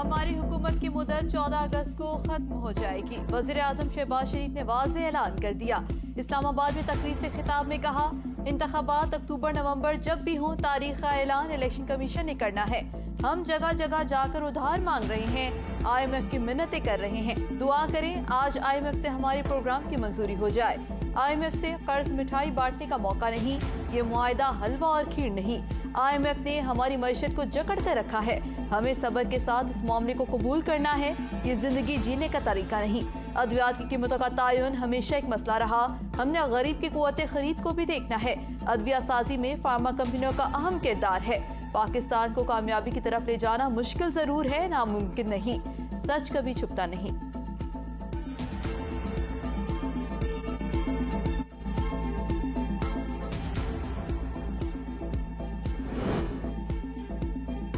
हमारी हुकूमत की मुद्दत 14 अगस्त को खत्म हो जाएगी। वज़ीर आज़म शहबाज शरीफ ने वाज़ेह ऐलान कर दिया। इस्लामाबाद में तकरीब से खिताब में कहा, इंतखाबात अक्टूबर नवंबर जब भी हों, तारीख का ऐलान इलेक्शन कमीशन ने करना है। हम जगह जगह जाकर उधार मांग रहे हैं, IMF की मिन्नतें कर रहे हैं। दुआ करें आज IMF से हमारे प्रोग्राम की मंजूरी हो जाए। IMF से कर्ज मिठाई बांटने का मौका नहीं, ये मुआहदा हलवा और खीर नहीं। IMF ने हमारी मईशत को जकड़ कर रखा है। हमें सब्र के साथ इस मामले को कबूल करना है। ये जिंदगी जीने का तरीका नहीं। अद्वियात की कीमतों का तयन हमेशा एक मसला रहा। हमने गरीब की कुव्वत खरीद को भी देखना है। अद्विया साजी में फार्मा कंपनियों का अहम किरदार है। पाकिस्तान को कामयाबी की तरफ ले जाना मुश्किल जरूर है, नामुमकिन नहीं। सच कभी छुपता नहीं।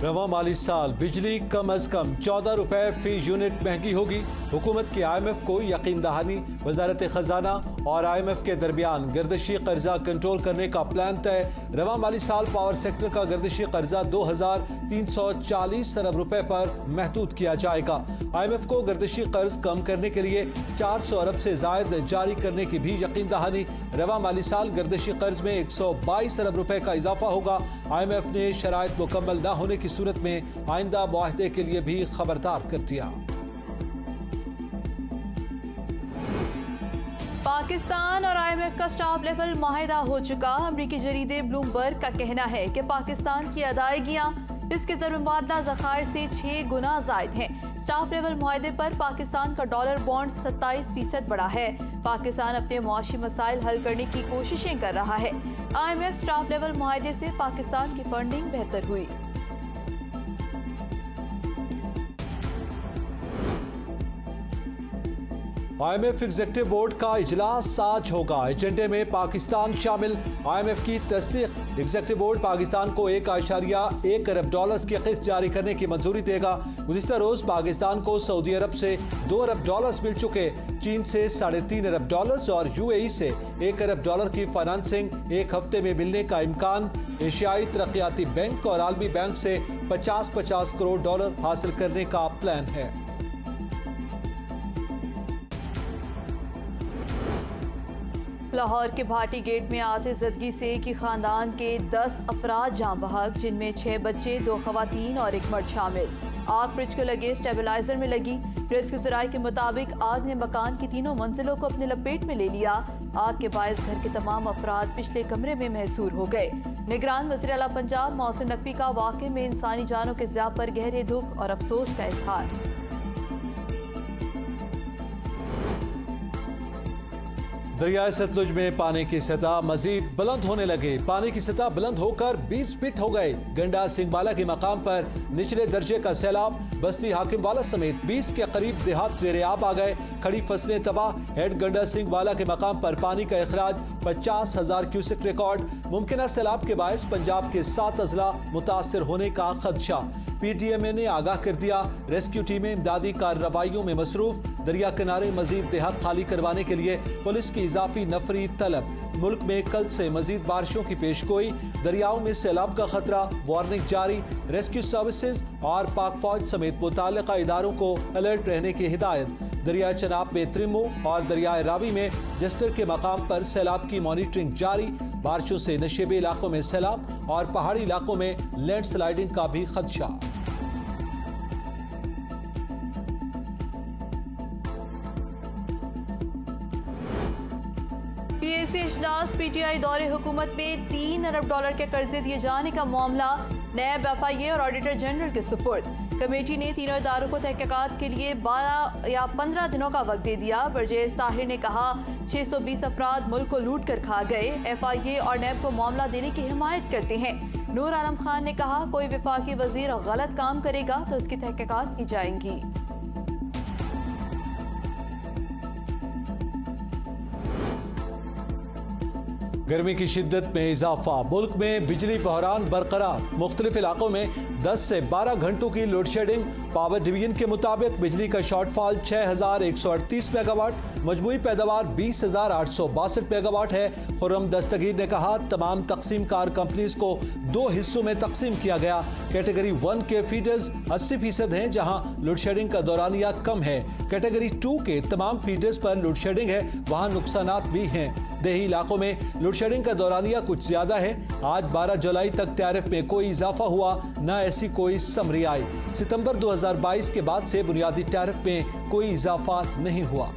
रवा माली साल बिजली कम अज कम 14 रुपए फी यूनिट महंगी होगी। हुकूमत की IMF को यकीन दहानी। वजारत खजाना और IMF के दरमियान गर्दिशी कर्जा कंट्रोल करने का प्लान तय। रवा माली साल पावर सेक्टर का गर्दिशी कर्जा 2340 अरब रुपए पर महदूद किया जाएगा। IMF को गर्दिशी कर्ज कम करने के लिए 400 अरब से जायद जारी करने की भी यकीन दहानी। रवा माली साल गर्दिशी कर्ज में 122 अरब रुपए का इजाफा होगा। IMF ने शराइत मुकम्मल न होने की सूरत में आइंदा मुआहदे के लिए भी खबरदार कर दिया। पाकिस्तान और IMF का स्टाफ लेवल मुआहदा हो चुका। अमरीकी जरीदे ब्लूमबर्ग का कहना है कि पाकिस्तान की अदायगियां इसके ज़र-मुबादला ज़खायर से 6 गुना ज़ायद हैं। स्टाफ लेवल मुआहदे पर पाकिस्तान का डॉलर बॉन्ड 27% बढ़ा है। पाकिस्तान अपने मुआशी मसाइल हल करने की कोशिशें कर रहा है। IMF स्टाफ लेवल मुआहदे से पाकिस्तान की फंडिंग बेहतर हुई। IMF एग्जीक्यूटिव बोर्ड का इजलास आज होगा। एजेंडे में पाकिस्तान शामिल। IMF की तस्दीक। एग्जीक्यूटिव बोर्ड पाकिस्तान को 1.1 अरब डॉलर्स की किस्त जारी करने की मंजूरी देगा। गुज़िश्ता रोज पाकिस्तान को सऊदी अरब से 2 अरब डॉलर्स मिल चुके। चीन से 3.5 अरब डॉलर्स और UAE से 1 अरब डॉलर की फाइनेंसिंग एक हफ्ते में मिलने का इम्कान। एशियाई तरक्याती बैंक और आलमी बैंक से 50-50 करोड़ डॉलर हासिल करने का प्लान है। लाहौर के भाटी गेट में आतिशज़दगी से एक ही खानदान के 10 अफराद जाँ बहक, जिनमें 6 बच्चे, 2 खवातीन और 1 मर्द शामिल। आग फ्रिज को लगे स्टेबलाइजर में लगी। रेस्क्यू ज़राए के मुताबिक आग ने मकान की तीनों मंजिलों को अपने लपेट में ले लिया। आग के बायस घर के तमाम अफराद पिछले कमरे में महसूर हो गए। निगरान वज़ीर आला पंजाब मोहसिन नकवी का वाक़े में इंसानी जानों के ज़िया पर गहरे दुख और अफसोस का इजहार। दरियाए सतलुज में पानी की सतह मजीद बुलंद होने लगे। पानी की सतह बुलंद होकर 20 फीट हो गए। गंडा सिंहवाला के मकाम पर निचले दर्जे का सैलाब। बस्ती हाकिमवाला समेत 20 के करीब देहात दरियाब आ गए। खड़ी फसलें तबाह। हेड गंडा सिंहवाला के मकाम पर पानी का अखराज 50,000 क्यूसेक रिकॉर्ड। मुमकिन सैलाब के बायस पंजाब के 7 अजला मुतासर होने का खदशा। PTMA ने आगाह कर दिया। रेस्क्यू टीमें इमदादी कार्रवाइयों में मसरूफ। दरिया किनारे मजीद देहात खाली करवाने के लिए पुलिस की इजाफी नफरी तलब। मुल्क में कल से मजीद बारिशों की पेशगोई। दरियाओं में सैलाब का खतरा, वार्निंग जारी। रेस्क्यू सर्विसेज और पाक फौज समेत मुताल्लिका इदारों को अलर्ट रहने की हिदायत। दरिया चनाब में त्रिमो और दरिया रावी में जस्टर के मकाम पर सैलाब की मॉनिटरिंग जारी। बारिशों से नशेबी इलाकों में सैलाब और पहाड़ी इलाकों में लैंड स्लाइडिंग का भी खदशा। PAC इजलास। PTI दौरे हुकूमत में 3 अरब डॉलर के कर्जे दिए जाने का मामला नैब FIA और ऑडिटर जनरल के सुपुर्द। कमेटी ने तीनों इदारों को तहकीकात के लिए 12 या 15 दिनों का वक्त दे दिया। बरजेस ताहिर ने कहा 620 अफराद मुल्क को लूट कर खा गए। FIA और नैब को मामला देने की हिमायत करते हैं। नूर आलम खान ने कहा कोई वफाकी वजीर गलत काम करेगा तो उसकी तहकीकात की जाएंगी। गर्मी की शिद्दत में इजाफा, मुल्क में बिजली बहरान बरकरार, मुख्तलिफ इलाकों में 10 से 12 घंटों की लोड शेडिंग। पावर डिवीजन के मुताबिक बिजली का शॉर्टफॉल 6138 मेगावाट, मजमूई पैदावार 20,862 मेगावाट है। खुर्रम दस्तगीर ने कहा, तमाम तकसीम कार कंपनीज को 2 हिस्सों में तकसीम किया गया। कैटेगरी 1 के फीडर्स 80% हैं, जहां लोड शेडिंग का दौरानिया कम है। कैटेगरी 2 के तमाम फीडर्स पर लोड शेडिंग है, वहां नुकसानात भी हैं। देही इलाकों में लोड शेडिंग का दौरानिया कुछ ज्यादा है। आज 12 जुलाई तक टैरिफ में कोई इजाफा हुआ, न ऐसी कोई समरी आई। सितंबर 2022 के बाद से बुनियादी टैरिफ में कोई इजाफा नहीं हुआ।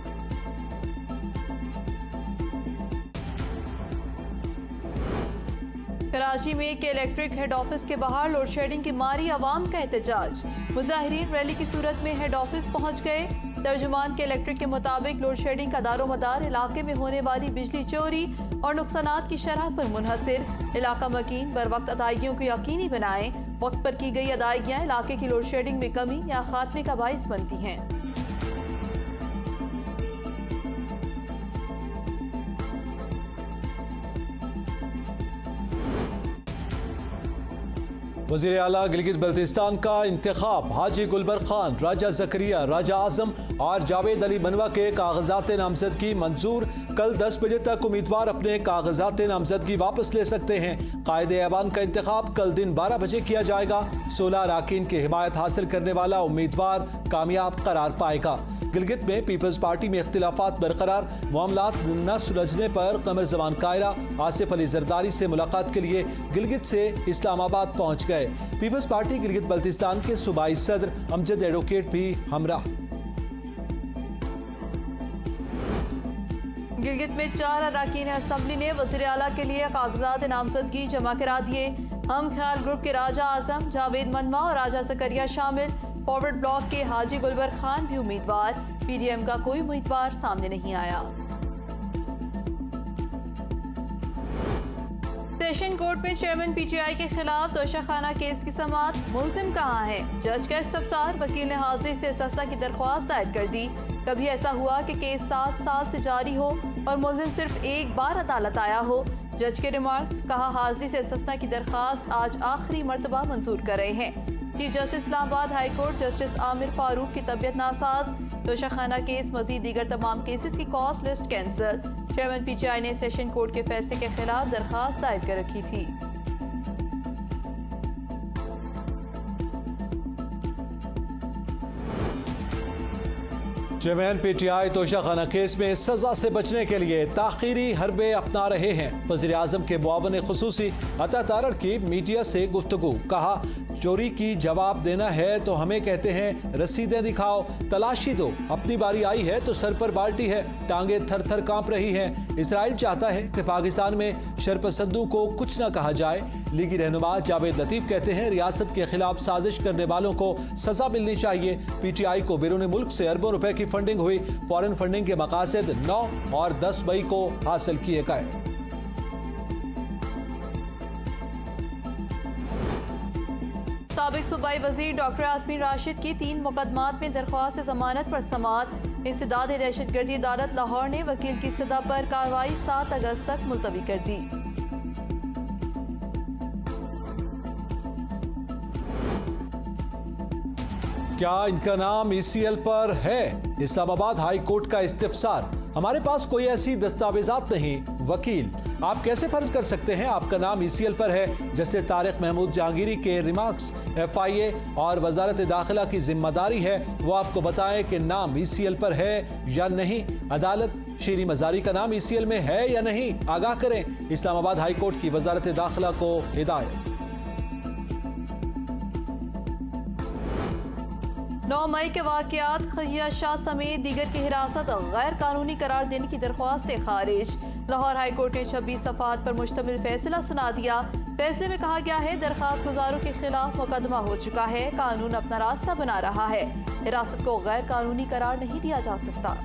कराची में एक इलेक्ट्रिक हेड ऑफिस के बाहर लोड शेडिंग की मारी अवाम का एहतजाज। मुजाहिरीन रैली की सूरत में हेड ऑफिस पहुंच गए। तर्जुमान के इलेक्ट्रिक के मुताबिक लोड शेडिंग का दारोमदार इलाके में होने वाली बिजली चोरी और नुकसानात की शरह पर मुनहसिर। इलाका मकीन बर वक्त अदायगियों को यकीनी बनाएं। वक्त पर की गई अदायगियां इलाके की लोड शेडिंग में कमी या खात्मे का बाइस बनती हैं। वज़ीर आला गिलगित बल्तिस्तान का इंतखाब, हाजी गुलबर खान, राजा जकरिया, राजा आजम और जावेद अली मनवा के कागजात नामजदगी मंजूर। कल 10 बजे तक उम्मीदवार अपने कागजात नामजदगी वापस ले सकते हैं। कायदे ऐवान का इंतखाब कल दिन 12 बजे किया जाएगा। 16 अरकान की हिमायत हासिल करने वाला उम्मीदवार कामयाब करार पाएगा। गिलगित में पीपल्स पार्टी में इख्तिलाफात बरकरार, मामलात न सुलझने पर कमर जमान कायरा आसिफ अली जरदारी से मुलाकात के लिए गिलगित से इस्लामाबाद पहुंच गए। पीपल्स पार्टी गिलगित बल्तिस्तान के सूबाई सदर अमजद एडवोकेट भी हमरा। गिलगित में 4 अरकान असम्बली ने वज़ीर आला के लिए कागजात नामजदगी जमा करा दिए। हम ख्याल ग्रुप के राजा आजम, जावेद मनवा और राजा जकरिया शामिल। फॉरवर्ड ब्लॉक के हाजी गुलबर खान भी उम्मीदवार। पीडीएम का कोई उम्मीदवार सामने नहीं आया। सेशन कोर्ट में चेयरमैन पीटीआई के खिलाफ तोशाखाना केस की समाअत। मुलजिम कहाँ है? जज का इस्तफसार। वकील ने हाजिरी से सजा की दरख्वास्त दायर कर दी। कभी ऐसा हुआ कि केस 7 साल से जारी हो और मुलजिम सिर्फ एक बार अदालत आया हो? जज के रिमार्क्स। कहा, हाजिरी से सजा की दरख्वास्त आज आखिरी मरतबा मंजूर कर रहे हैं। Chief justice Islamabad high court justice Aamir Farooq की तबीयत नासाज। तोशाखाना केस मजीद दीगर तमाम केसेस की cost list cancel. Chairman PTI ने सेशन कोर्ट के फैसले के खिलाफ दरखास्त दायर कर रखी थी। चेयरमैन पीटीआई तोशाखाना केस में सजा से बचने के लिए ताखीरी हरबे अपना रहे हैं। वज़ीर आज़म के मुआवन खुसूसी अता तारड़ की मीडिया से गुफ्तगू। कहा, चोरी की जवाब देना है तो हमें कहते हैं रसीदें दिखाओ, तलाशी दो। अपनी बारी आई है तो सर पर बाल्टी है, टांगे थर थर कांप रही हैं। इसराइल चाहता है कि पाकिस्तान में शरपसंदों को कुछ न कहा जाए। लीगी रहनुमा जावेद लतीफ कहते हैं रियासत के खिलाफ साजिश करने वालों को सजा मिलनी चाहिए। पीटीआई को बैरून मुल्क से अरबों रुपए की फंडिंग हुई। फॉरेन फंडिंग के मकासद 9 और 10 मई को हासिल किए गए। साबिक सूबाई वजीर डॉक्टर आसमी राशिद की 3 मुकदमात में दरख्वास्त जमानत पर समाअत। इंसदाद दहशतगर्दी अदालत लाहौर ने वकील की सदा पर कार्रवाई 7 अगस्त तक मुलतवी कर दी। क्या इनका नाम ECL पर है? इस्लामाबाद हाई कोर्ट का इस्तिफसार। हमारे पास कोई ऐसी दस्तावेजात नहीं। वकील, आप कैसे फर्ज कर सकते हैं आपका नाम ECL पर है? जस्टिस तारिक महमूद जहांगीरी के रिमार्क्स। FIA और वजारत दाखिला की जिम्मेदारी है वो आपको बताएं कि नाम ECL पर है या नहीं। अदालत शीरी मजारी का नाम ECL में है या नहीं आगाह करें। इस्लामाबाद हाई कोर्ट की वजारत दाखिला को हिदायत। 9 मई के वाकयात खियाशात समेत दीगर की हिरासत गैर कानूनी करार देने की दरख्वास्त खारिज। लाहौर हाई कोर्ट ने 26 सफ़ात पर मुश्तमिल फैसला सुना दिया। फैसले में कहा गया है दरख्वास्त गुजारों के खिलाफ मुकदमा हो चुका है, कानून अपना रास्ता बना रहा है। हिरासत को गैर कानूनी करार नहीं दिया जा सकता।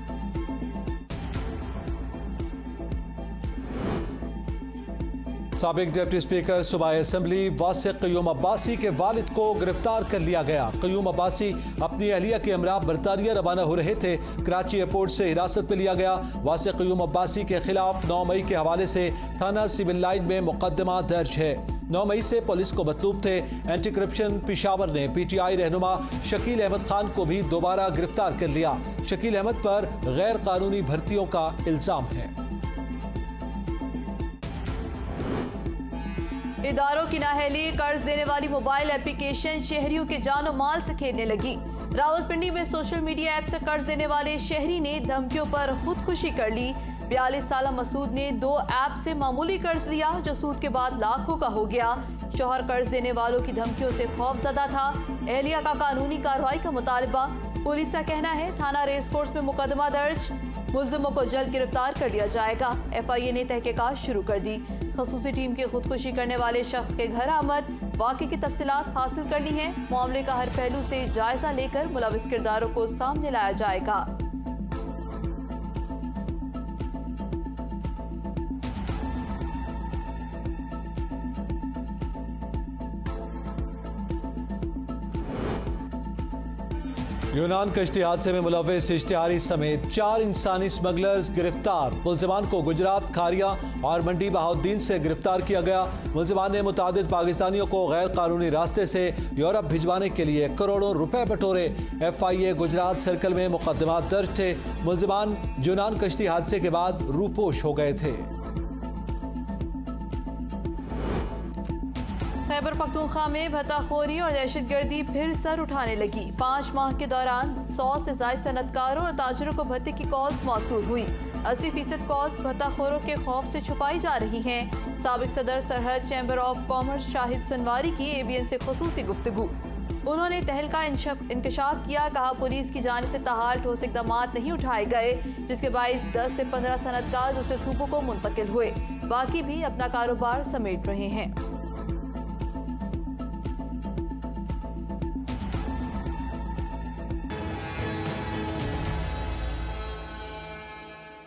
साबिक डिप्टी स्पीकर सूबाई असेंबली वासिक क़य्यूम अब्बासी के वालिद को गिरफ्तार कर लिया गया। क़य्यूम अब्बासी अपनी अहलिया के हमरा बरतानिया रवाना हो रहे थे। कराची एयरपोर्ट से हिरासत में लिया गया। वासिक क़य्यूम अब्बासी के खिलाफ 9 मई के हवाले से थाना सिविल लाइन में मुकदमा दर्ज है। 9 मई से पुलिस को मतलूब थे। एंटी करप्शन पेशावर ने PTI रहनुमा शकील अहमद खान को भी दोबारा गिरफ्तार कर लिया। शकील अहमद पर गैर कानूनी भर्तियों का इल्जाम है। इदारों की नाअहली, कर्ज देने वाली मोबाइल एप्लीकेशन शहरियों के जानो माल से खेलने लगी। रावलपिंडी में सोशल मीडिया ऐप से कर्ज देने वाले शहरी ने धमकियों पर खुदकुशी कर ली। 42 साल मसूद ने 2 ऐप से मामूली कर्ज लिया जो सूद के बाद लाखों का हो गया। शौहर कर्ज देने वालों की धमकियों से खौफजदा था। एहलिया का कानूनी कार्रवाई का मुतालबा। पुलिस का कहना है थाना रेस कोर्स में मुकदमा दर्ज। मुलजिमों को जल्द गिरफ्तार कर लिया जाएगा। FIA ने तहकीकात शुरू कर दी। खसूसी टीम के खुदकुशी करने वाले शख्स के घर आमद, वाक़े की तफसीलात हासिल करनी है। मामले का हर पहलू से जायजा लेकर मुलविस किरदारों को सामने लाया जाएगा। यूनान कश्ती हादसे में मुलविस इश्तिहारी समेत 4 इंसानी स्मगलर्स गिरफ्तार। मुलजिमान को गुजरात, खारिया और मंडी बहाउद्दीन से गिरफ्तार किया गया। मुलजिमान ने मुतादिद पाकिस्तानियों को गैर कानूनी रास्ते से यूरोप भिजवाने के लिए करोड़ों रुपए बटोरे। FIA गुजरात सर्कल में मुकदमा दर्ज थे। मुलजिमान यूनान कश्ती हादसे के बाद रूपोश हो गए थे। खैबर पख्तूनख्वा में भत्ताखोरी और दहशतगर्दी फिर सर उठाने लगी। 5 माह के दौरान 100 से ज्यादा सनतकारों और ताजरों को भत्ते की कॉल्स मौसूल हुई। 80% कॉल्स भत्ताखोरों के खौफ से छुपाई जा रही हैं। साबिक सदर सरहद चैम्बर ऑफ कॉमर्स शाहिद सुनवारी की ABN से खुसूसी गुफ्तगू। उन्होंने तहलका इंकशाफ किया। कहा पुलिस की जानिब से ताहाल ठोस इकदाम नहीं उठाए गए जिसके बाइस 10 से 15 सनतकार दूसरे सूबों को मुंतकिल हुए। बाकी भी अपना कारोबार समेट रहे हैं।